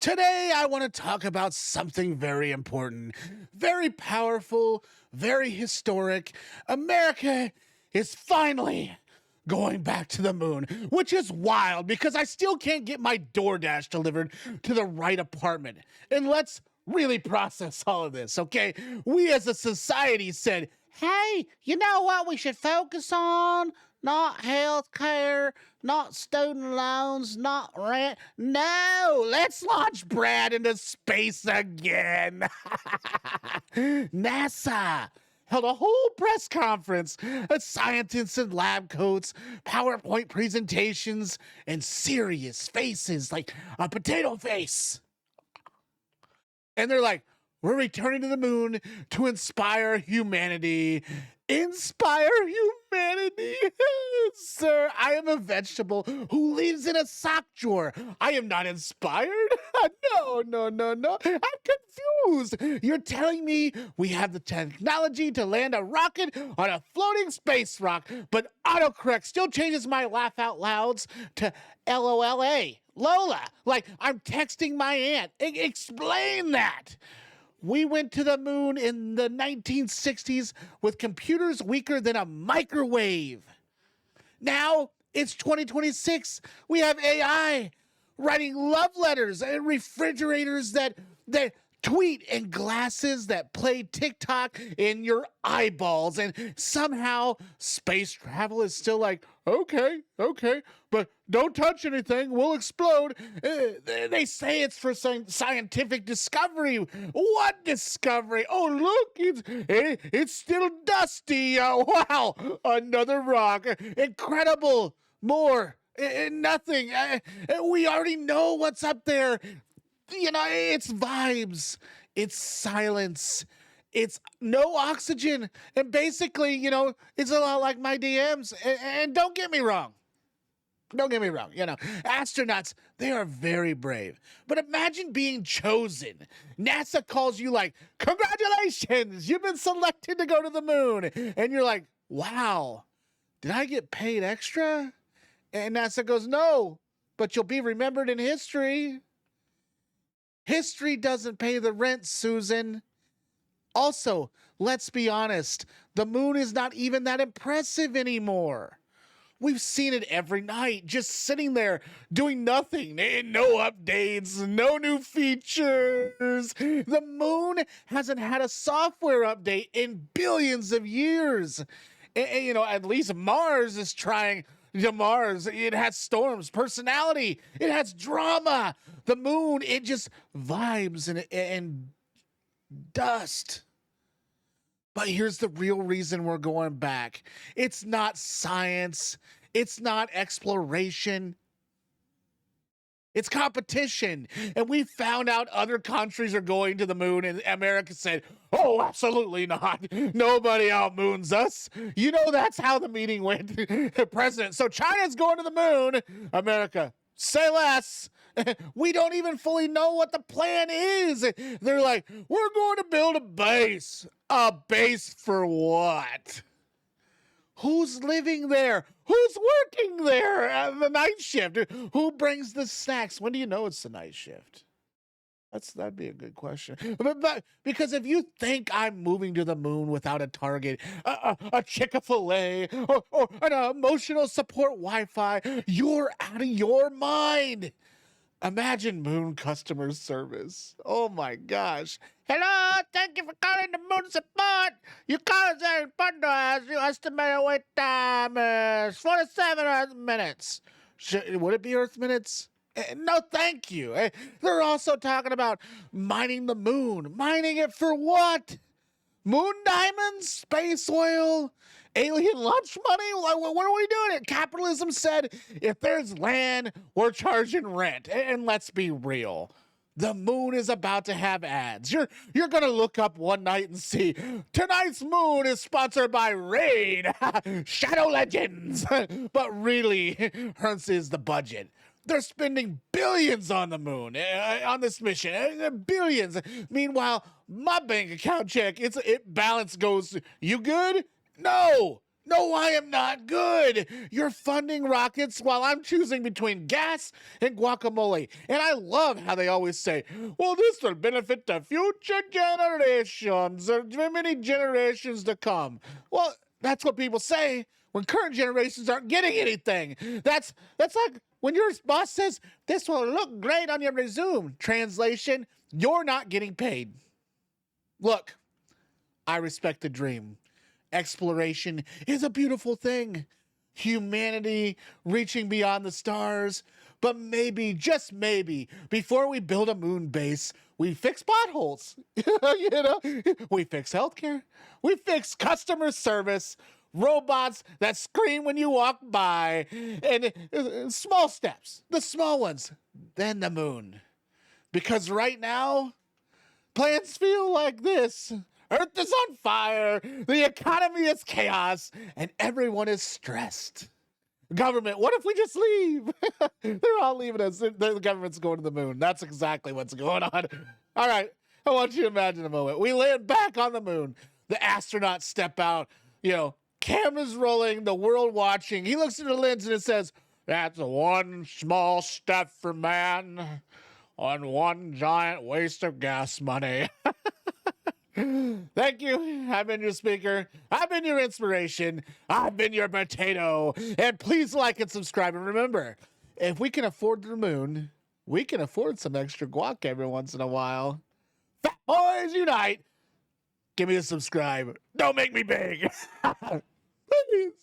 Today, I want to talk about something very important, very powerful, very historic. America is finally going back to the moon, which is wild because I still can't get my DoorDash delivered to the right apartment. And let's really process all of this, okay? We as a society said, hey, you know what we should focus on? Not health care, not student loans, not rent. No, let's launch Brad into space again. NASA held a whole press conference, scientists in lab coats, PowerPoint presentations, and serious faces like a potato face. And they're like, we're returning to the moon to inspire humanity. Inspire humanity? Sir, I am a vegetable who lives in a sock drawer. I am not inspired. No. I'm confused. You're telling me we have the technology to land a rocket on a floating space rock, but autocorrect still changes my laugh out louds to LOLA. Lola, like I'm texting my aunt. Explain that. We went to the moon in the 1960s with computers weaker than a microwave. Now it's 2026. We have AI writing love letters and refrigerators that tweet and glasses that play TikTok in your eyeballs. And somehow space travel is still like, okay, but don't touch anything, we'll explode. They say it's for scientific discovery. What discovery? Oh, look, it's still dusty. Wow, another rock. Incredible. More. Nothing. We already know what's up there. You know, it's vibes, it's silence, it's no oxygen, and basically, you know, it's a lot like my DMs. And don't get me wrong. Don't get me wrong, you know, astronauts, they are very brave. But imagine being chosen. NASA calls you like, congratulations, you've been selected to go to the moon. And you're like, wow, did I get paid extra? And NASA goes, no, but you'll be remembered in history. History doesn't pay the rent, Susan. Also, let's be honest, the moon is not even that impressive anymore. We've seen it every night, just sitting there doing nothing. No updates, no new features. The moon hasn't had a software update in billions of years. And you know, at least Mars is trying to Mars. It has storms, personality, it has drama. The moon, it just vibes and dust. But here's the real reason we're going back. It's not science. It's not exploration. It's competition. And we found out other countries are going to the moon, and America said, oh, absolutely not. Nobody outmoons us. You know, that's how the meeting went, President. So China's going to the moon. America, say less. We don't even fully know what the plan is. They're like, we're going to build a base. A base for what? Who's living there? Who's working there? The night shift. Who brings the snacks? When do you know it's the night shift? That'd be a good question. But because if you think I'm moving to the moon without a target, a Chick-fil-A, or an emotional support Wi-Fi, you're out of your mind. Imagine moon customer service. Oh my gosh. Hello, thank you for calling the moon support. Your call is very important to us. Your estimated wait time is 47 minutes. Would it be Earth minutes? No, thank you. They're also talking about mining the moon. Mining it for what? Moon diamonds? Space oil? Alien lunch money? What are we doing? Capitalism said, if there's land, we're charging rent. And let's be real. The moon is about to have ads. You're going to look up one night and see, tonight's moon is sponsored by Raid, Shadow Legends. But really, Hertz is the budget. They're spending billions on the moon, on this mission, billions. Meanwhile, my bank account check, it balance goes, you good? No, No, I am not good. You're funding rockets while I'm choosing between gas and guacamole. And I love how they always say, well, this will benefit the future generations, or many generations to come. Well, that's what people say when current generations aren't getting anything. That's like when your boss says, this will look great on your resume. Translation, you're not getting paid. Look, I respect the dream. Exploration is a beautiful thing. Humanity reaching beyond the stars. But maybe, just maybe, before we build a moon base, we fix potholes. You know, we fix healthcare. We fix customer service. Robots that scream when you walk by. And small steps, the small ones. Then the moon. Because right now, plans feel like this. Earth is on fire, the economy is chaos, and everyone is stressed. Government, what if we just leave? They're all leaving us. The government's going to the moon. That's exactly what's going on. All right, I want you to imagine a moment. We land back on the moon. The astronauts step out, cameras rolling, the world watching. He looks at the lens and it says, that's one small step for man on one giant waste of gas money. Thank you. I've been your speaker. I've been your inspiration. I've been your potato. And please like and subscribe. And remember, if we can afford the moon, we can afford some extra guac every once in a while. Fat boys unite. Give me a subscribe. Don't make me big. Please.